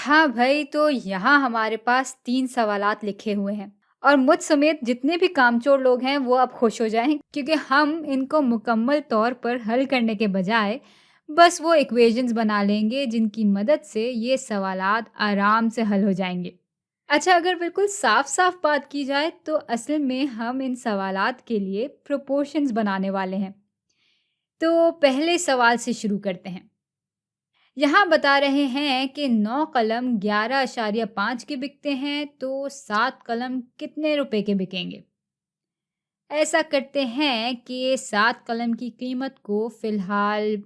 हाँ भाई, तो यहाँ हमारे पास 3 सवालात लिखे हुए हैं और मुझ समेत जितने भी कामचोर लोग हैं वो अब खुश हो जाएँ क्योंकि हम इनको मुकम्मल तौर पर हल करने के बजाय बस वो इक्वेशंस बना लेंगे जिनकी मदद से ये सवालात आराम से हल हो जाएँगे। अच्छा, अगर बिल्कुल साफ-साफ बात की जाए तो असल में हम इन सवालात के लिए प्रोपोर्शंस बनाने वाले हैं। तो पहले सवाल से शुरू करते हैं। यहाँ बता रहे हैं कि 9 कलम 11.5 के बिकते हैं, तो 7 कलम कितने रुपए के बिकेंगे? ऐसा करते हैं कि 7 कलम की कीमत को फिलहाल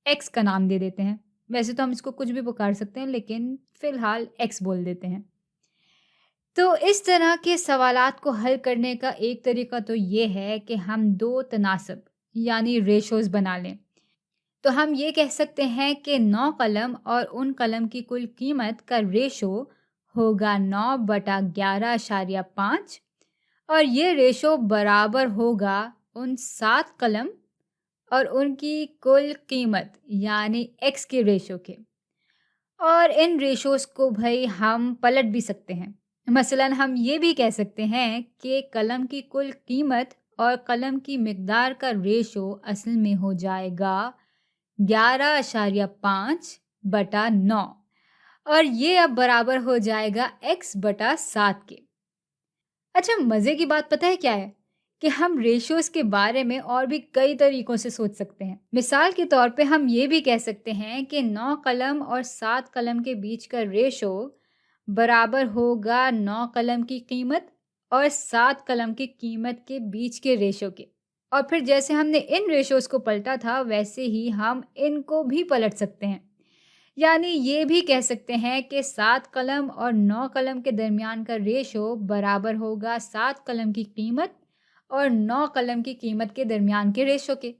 एक्स का नाम दे देते हैं। वैसे तो हम इसको कुछ भी पुकार सकते हैं, लेकिन फिलहाल एक्स बोल देते हैं। तो इस तरह के सवालात को हल करने का एक तरीका तो ये है कि हम दो तनासब यानी रेशोज़ बना लें। तो हम ये कह सकते हैं कि 9 कलम और उन कलम की कुल कीमत का रेशो होगा 9/11.5 और ये रेशो बराबर होगा उन 7 कलम और उनकी कुल कीमत यानी एक्स के रेशो के। और इन रेशोज़ को भई हम पलट भी सकते हैं। मसलन हम ये भी कह सकते हैं कि कलम की कुल कीमत और कलम की मिकदार का रेशो असल में हो जाएगा 11.5/9 और ये अब बराबर हो जाएगा x/7 के। अच्छा, मज़े की बात पता है क्या है? कि हम रेशियोज़ के बारे में और भी कई तरीकों से सोच सकते हैं। मिसाल के तौर पे हम ये भी कह सकते हैं कि 9 कलम और 7 कलम के बीच का रेशो बराबर होगा 9 कलम की कीमत और 7 कलम की कीमत के बीच के रेशो के। और फिर जैसे हमने इन रेशोज़ को पलटा था, वैसे ही हम इनको भी पलट सकते हैं। यानी ये भी कह सकते हैं कि 7 कलम और 9 कलम के दरमियान का रेशो बराबर होगा 7 कलम की कीमत और 9 कलम की कीमत के दरमियान के रेशो के।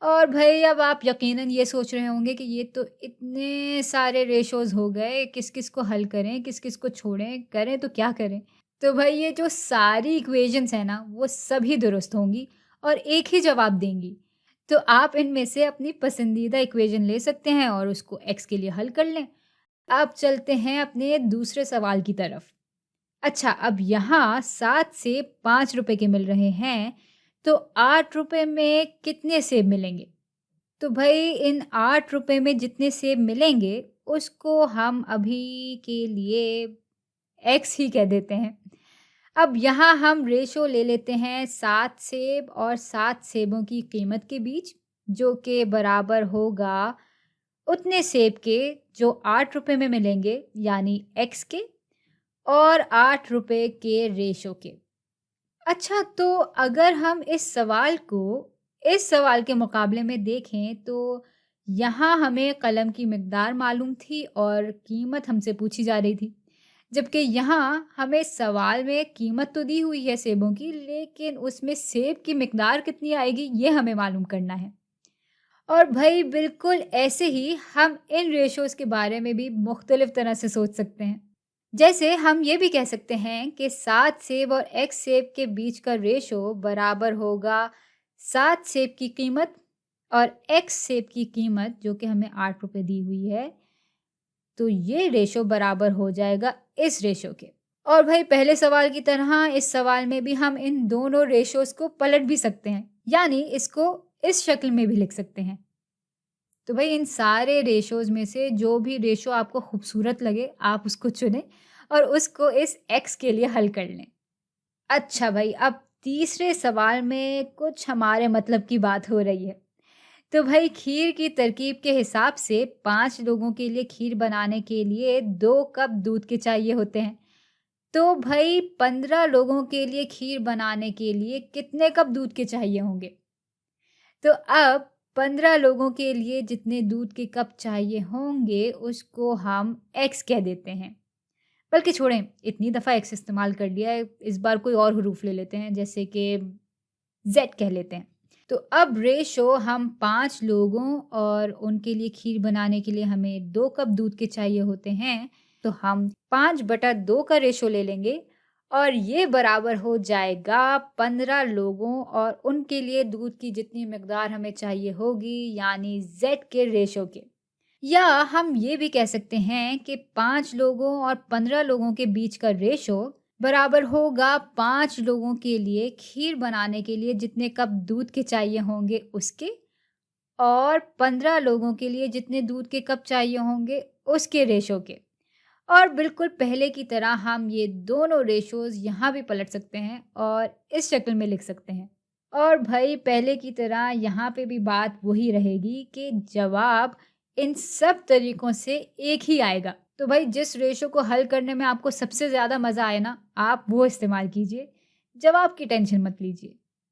और भई अब आप यकीनन ये सोच रहे होंगे कि ये तो इतने सारे रेशोज़ हो गए, किस-किस को हल करें, किस-किस को छोड़ें, करें तो क्या करें? तो भई ये जो सारी इक्वेशंस हैं ना, वो सभी दुरुस्त होंगी और एक ही जवाब देंगी। तो आप इनमें से अपनी पसंदीदा इक्वेशन ले सकते हैं और उसको एक्स के लिए हल कर लें। अब चलते हैं अपने दूसरे सवाल की तरफ। अच्छा, अब यहाँ 7 सेब 5 रुपए के मिल रहे हैं, तो 8 रुपए में कितने सेब मिलेंगे? तो भई इन 8 रुपए में जितने सेब मिलेंगे, उसको हम अभी के लिए एक्स ही कह देते हैं। अब यहाँ हम रेशो ले लेते हैं 7 सेब और 7 सेबों की कीमत के बीच, जो कि बराबर होगा उतने सेब के जो 8 रुपए में मिलेंगे, यानी एक्स के, और 8 रुपए के रेशो के। अच्छा, तो अगर हम इस सवाल के मुकाबले में देखें तो यहाँ हमें कलम की मिकदार मालूम थी और कीमत हमसे पूछी जा रही थी। जबकि यहाँ हमें सवाल में कीमत तो दी हुई है सेबों की, लेकिन उसमें सेब की मिकदार कितनी आएगी ये हमें मालूम करना है। और भई बिल्कुल ऐसे ही हम इन रेशोज़ के बारे में भी मुख्तलिफ तरह से सोच सकते हैं। जैसे हम ये भी कह सकते हैं कि 7 सेब और एक्स सेब के बीच का रेशो बराबर होगा 7 सेब की कीमत और एक्स सेब की कीमत जो कि हमें 8 रुपए दी हुई है। तो ये रेशो बराबर हो जाएगा इस रेशो के। और भाई पहले सवाल की तरह इस सवाल में भी हम इन दोनों रेशोज़ को पलट भी सकते हैं। यानी इसको इस शक्ल में भी लिख सकते हैं। तो भाई इन सारे रेशोज़ में से जो भी रेशो आपको खूबसूरत लगे, आप उसको चुनें और उसको इस एक्स के लिए हल कर लें। अच्छा भाई, अब तीसरे सवाल में कुछ हमारे मतलब की बात हो रही है। तो भाई खीर की तरकीब के हिसाब से 5 लोगों के लिए खीर बनाने के लिए 2 कप दूध के चाहिए होते हैं। तो भाई 15 लोगों के लिए खीर बनाने के लिए कितने कप दूध के चाहिए होंगे? तो अब 15 लोगों के लिए जितने दूध के कप चाहिए होंगे, उसको हम एक्स कह देते हैं। बल्कि छोड़ें, इतनी दफ़ा एक्स इस्तेमाल कर लिया है, इस बार कोई और हरूफ ले लेते हैं, जैसे कि ज़ेड कह लेते हैं। तो अब रेशो हम 5 लोगों और उनके लिए खीर बनाने के लिए हमें 2 कप दूध के चाहिए होते हैं, तो हम 5/2 का रेशो ले लेंगे और ये बराबर हो जाएगा 15 लोगों और उनके लिए दूध की जितनी मिकदार हमें चाहिए होगी, यानी ज़ेड के रेशो के। या हम ये भी कह सकते हैं कि 5 लोगों और 15 लोगों के बीच का रेशो बराबर होगा 5 लोगों के लिए खीर बनाने के लिए जितने कप दूध के चाहिए होंगे उसके, और 15 लोगों के लिए जितने दूध के कप चाहिए होंगे उसके रेशो के। और बिल्कुल पहले की तरह हम ये दोनों रेशोज़ यहाँ भी पलट सकते हैं और इस शक्ल में लिख सकते हैं। और भई पहले की तरह यहाँ पे भी बात वही रहेगी कि जवाब इन सब तरीकों से एक ही आएगा। तो भाई जिस रेशो को हल करने में आपको सबसे ज़्यादा मज़ा आए ना, आप वो इस्तेमाल कीजिए। जवाब की टेंशन मत लीजिए।